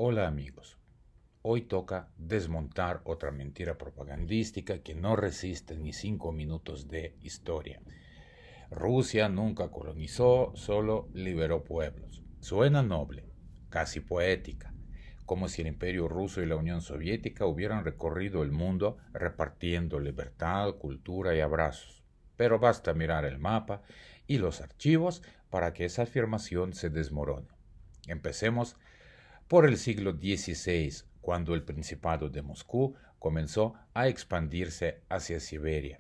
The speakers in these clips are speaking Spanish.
Hola amigos, hoy toca desmontar otra mentira propagandística que no resiste ni 5 minutos de historia. Rusia nunca colonizó, solo liberó pueblos. Suena noble, casi poética, como si el Imperio Ruso y la Unión Soviética hubieran recorrido el mundo repartiendo libertad, cultura y abrazos. Pero basta mirar el mapa y los archivos para que esa afirmación se desmorone. Empecemos por el siglo XVI, cuando el Principado de Moscú comenzó a expandirse hacia Siberia.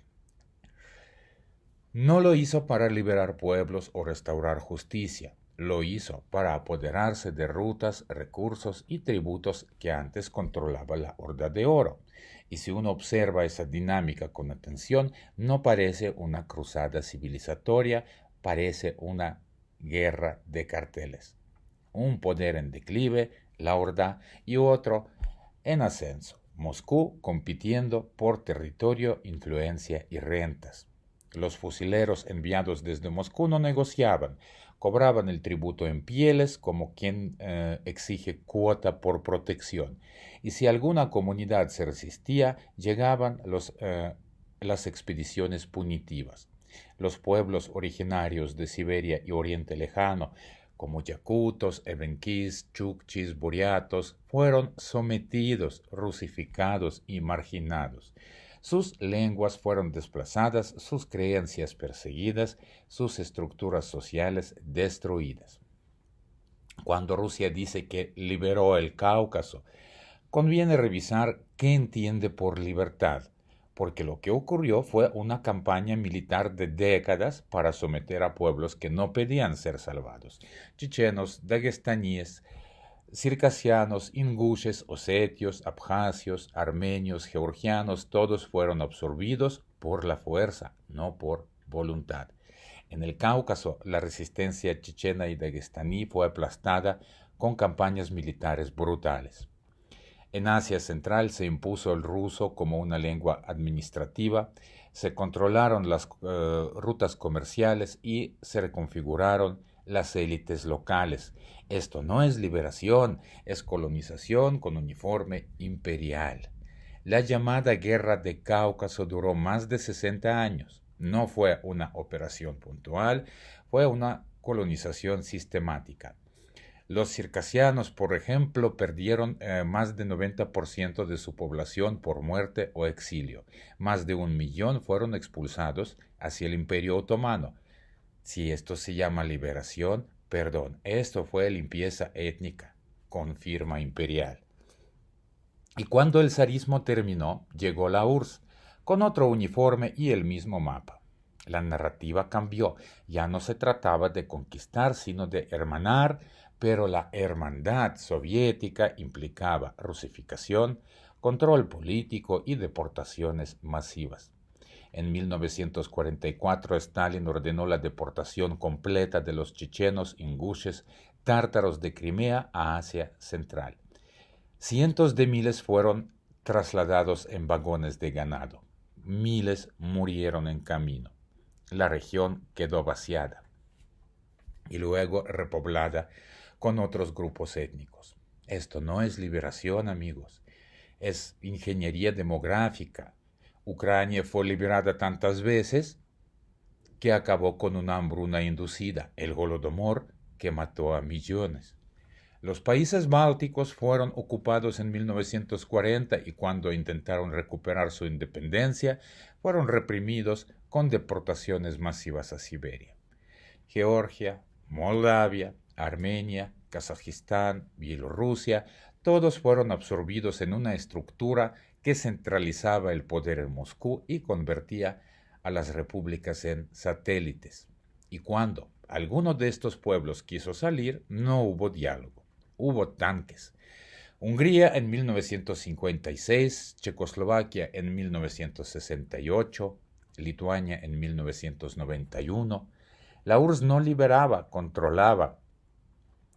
No lo hizo para liberar pueblos o restaurar justicia, lo hizo para apoderarse de rutas, recursos y tributos que antes controlaba la Horda de Oro. Y si uno observa esa dinámica con atención, no parece una cruzada civilizatoria, parece una guerra de carteles. Un poder en declive, la Horda, y otro en ascenso, Moscú compitiendo por territorio, influencia y rentas. Los fusileros enviados desde Moscú no negociaban, cobraban el tributo en pieles como quien exige cuota por protección. Y si alguna comunidad se resistía, llegaban las expediciones punitivas. Los pueblos originarios de Siberia y Oriente Lejano, como yakutos, evenquís, chukchis, buriatos, fueron sometidos, rusificados y marginados. Sus lenguas fueron desplazadas, sus creencias perseguidas, sus estructuras sociales destruidas. Cuando Rusia dice que liberó el Cáucaso, conviene revisar qué entiende por libertad, porque lo que ocurrió fue una campaña militar de décadas para someter a pueblos que no pedían ser salvados: chechenos, dagestaníes, circasianos, ingushes, osetios, abjasios, armenios, georgianos, todos fueron absorbidos por la fuerza, no por voluntad. En el Cáucaso, la resistencia chechena y dagestaní fue aplastada con campañas militares brutales. En Asia Central se impuso el ruso como una lengua administrativa, se controlaron las rutas comerciales y se reconfiguraron las élites locales. Esto no es liberación, es colonización con uniforme imperial. La llamada Guerra de Cáucaso duró más de 60 años. No fue una operación puntual, fue una colonización sistemática. Los circasianos, por ejemplo, perdieron más del 90% de su población por muerte o exilio. Más de 1 millón fueron expulsados hacia el Imperio Otomano. Si esto se llama liberación, perdón, esto fue limpieza étnica con firma imperial. Y cuando el zarismo terminó, llegó la URSS, con otro uniforme y el mismo mapa. La narrativa cambió, ya no se trataba de conquistar, sino de hermanar, pero la hermandad soviética implicaba rusificación, control político y deportaciones masivas. En 1944 Stalin ordenó la deportación completa de los chechenos, ingushes, tártaros de Crimea a Asia Central. Cientos de miles fueron trasladados en vagones de ganado. Miles murieron en camino. La región quedó vaciada y luego repoblada con otros grupos étnicos. Esto no es liberación, amigos, es ingeniería demográfica. Ucrania fue liberada tantas veces que acabó con una hambruna inducida, el Holodomor, que mató a millones. Los países bálticos fueron ocupados en 1940 y cuando intentaron recuperar su independencia, fueron reprimidos con deportaciones masivas a Siberia. Georgia, Moldavia, Armenia, Kazajistán, Bielorrusia, todos fueron absorbidos en una estructura que centralizaba el poder en Moscú y convertía a las repúblicas en satélites. Y cuando alguno de estos pueblos quiso salir, no hubo diálogo, hubo tanques. Hungría en 1956, Checoslovaquia en 1968, Lituania en 1991. La URSS no liberaba, controlaba.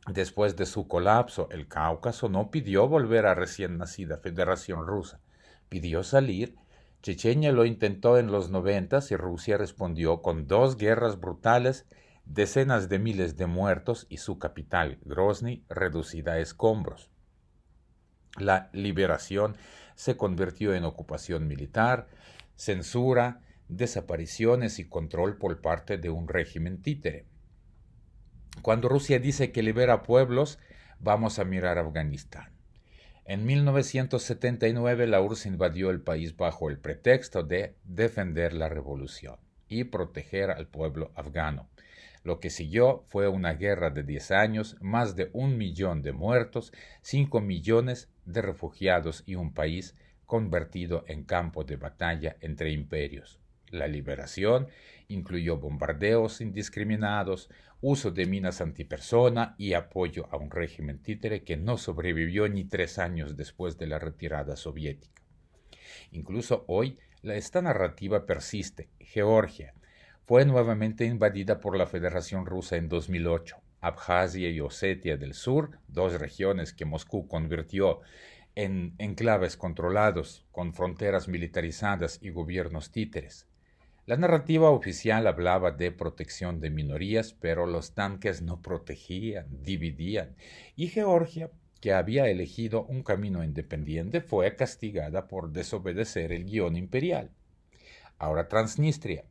Después de su colapso, el Cáucaso no pidió volver a recién nacida Federación Rusa, pidió salir. Chechenia lo intentó en los 90 y Rusia respondió con 2 guerras brutales, decenas de miles de muertos y su capital, Grozny, reducida a escombros. La liberación se convirtió en ocupación militar, censura, desapariciones y control por parte de un régimen títere. Cuando Rusia dice que libera pueblos, vamos a mirar Afganistán. En 1979 la URSS invadió el país bajo el pretexto de defender la revolución y proteger al pueblo afgano. Lo que siguió fue una guerra de 10 años, más de 1 millón de muertos, 5 millones de refugiados y un país convertido en campo de batalla entre imperios. La liberación incluyó bombardeos indiscriminados, uso de minas antipersona y apoyo a un régimen títere que no sobrevivió ni 3 años después de la retirada soviética. Incluso hoy, esta narrativa persiste. Georgia fue nuevamente invadida por la Federación Rusa en 2008. Abjasia y Osetia del Sur, dos regiones que Moscú convirtió en enclaves controlados, con fronteras militarizadas y gobiernos títeres. La narrativa oficial hablaba de protección de minorías, pero los tanques no protegían, dividían, y Georgia, que había elegido un camino independiente, fue castigada por desobedecer el guión imperial. Ahora Transnistria,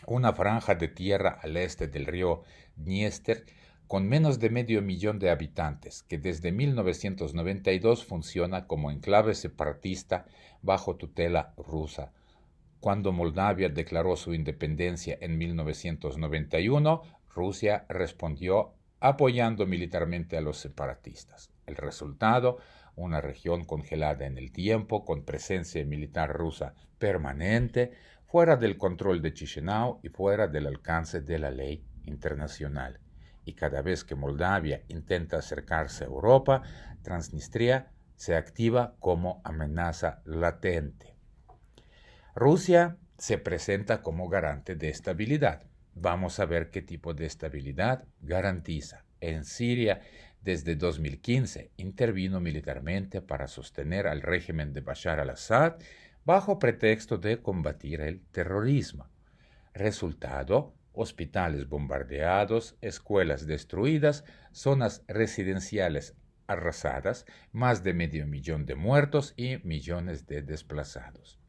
una franja de tierra al este del río Dniester, con menos de medio millón de habitantes, que desde 1992 funciona como enclave separatista bajo tutela rusa. Cuando Moldavia declaró su independencia en 1991, Rusia respondió apoyando militarmente a los separatistas. El resultado, una región congelada en el tiempo, con presencia militar rusa permanente, fuera del control de Chisinau y fuera del alcance de la ley internacional. Y cada vez que Moldavia intenta acercarse a Europa, Transnistria se activa como amenaza latente. Rusia se presenta como garante de estabilidad. Vamos a ver qué tipo de estabilidad garantiza. En Siria, desde 2015, intervino militarmente para sostener al régimen de Bashar al-Assad bajo pretexto de combatir el terrorismo. Resultado, hospitales bombardeados, escuelas destruidas, zonas residenciales arrasadas, más de medio millón de muertos y millones de desplazados.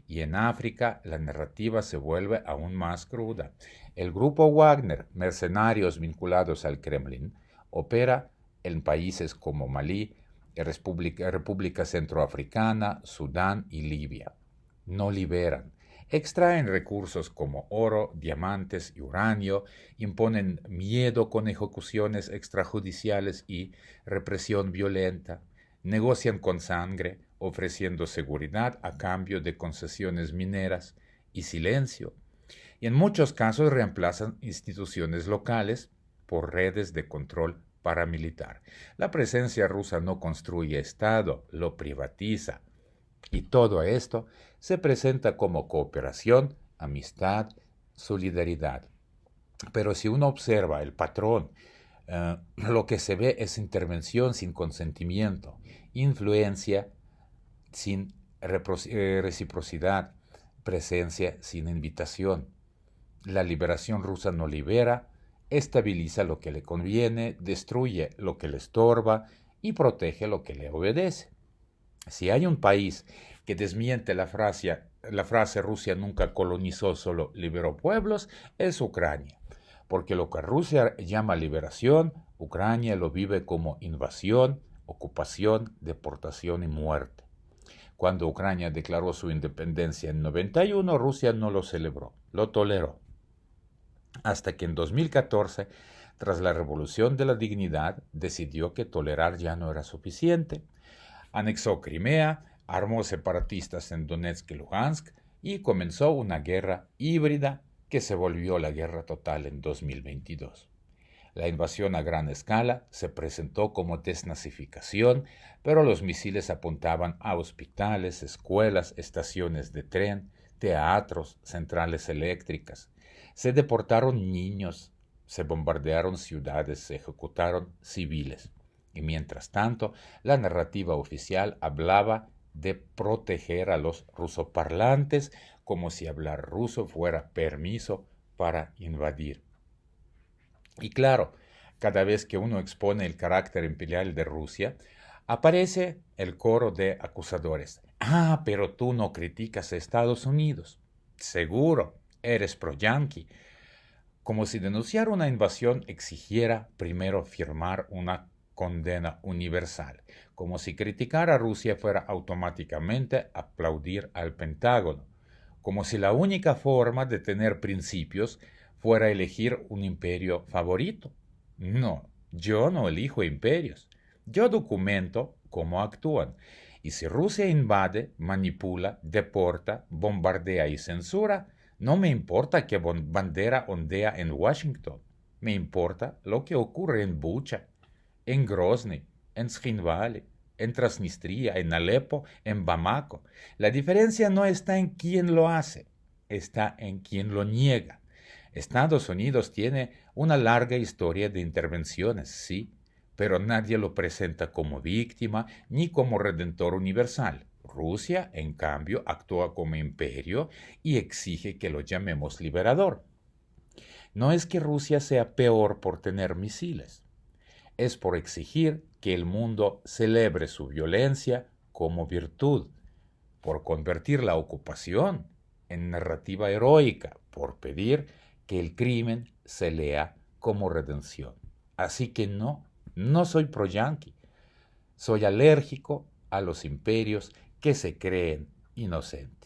Y en África la narrativa se vuelve aún más cruda. El grupo Wagner, mercenarios vinculados al Kremlin, opera en países como Malí, República Centroafricana, Sudán y Libia. No liberan. Extraen recursos como oro, diamantes y uranio, imponen miedo con ejecuciones extrajudiciales y represión violenta, negocian con sangre, ofreciendo seguridad a cambio de concesiones mineras y silencio. Y en muchos casos reemplazan instituciones locales por redes de control paramilitar. La presencia rusa no construye Estado, lo privatiza. Y todo esto se presenta como cooperación, amistad, solidaridad. Pero si uno observa el patrón, lo que se ve es intervención sin consentimiento, influencia sin reciprocidad, presencia sin invitación. La liberación rusa no libera, estabiliza lo que le conviene, destruye lo que le estorba y protege lo que le obedece. Si hay un país que desmiente la frase Rusia nunca colonizó, solo liberó pueblos, es Ucrania. Porque lo que Rusia llama liberación, Ucrania lo vive como invasión, ocupación, deportación y muerte. Cuando Ucrania declaró su independencia en 91, Rusia no lo celebró, lo toleró. Hasta que en 2014, tras la Revolución de la Dignidad, decidió que tolerar ya no era suficiente. Anexó Crimea, armó separatistas en Donetsk y Lugansk y comenzó una guerra híbrida que se volvió la guerra total en 2022. La invasión a gran escala se presentó como desnazificación, pero los misiles apuntaban a hospitales, escuelas, estaciones de tren, teatros, centrales eléctricas. Se deportaron niños, se bombardearon ciudades, se ejecutaron civiles. Y mientras tanto, la narrativa oficial hablaba de proteger a los rusoparlantes como si hablar ruso fuera permiso para invadir. Y claro, cada vez que uno expone el carácter imperial de Rusia, Aparece el coro de acusadores. Ah, pero tú no criticas a Estados Unidos. Seguro, eres pro-yanqui. Como si denunciar una invasión exigiera primero firmar una condena universal. Como si criticar a Rusia fuera automáticamente aplaudir al Pentágono. Como si la única forma de tener principios fuera elegir un imperio favorito. No, yo no elijo imperios. Yo documento cómo actúan. Y si Rusia invade, manipula, deporta, bombardea y censura, no me importa qué bandera ondea en Washington. Me importa lo que ocurre en Bucha, en Grozny, en Shinvali, en Transnistria, en Alepo, en Bamako. La diferencia no está en quién lo hace, está en quién lo niega. Estados Unidos tiene una larga historia de intervenciones, sí, pero nadie lo presenta como víctima ni como redentor universal. Rusia, en cambio, actúa como imperio y exige que lo llamemos liberador. No es que Rusia sea peor por tener misiles, es por exigir que el mundo celebre su violencia como virtud, por convertir la ocupación en narrativa heroica, por pedir que el crimen se lea como redención. Así que no, no soy pro-yanqui, soy alérgico a los imperios que se creen inocentes.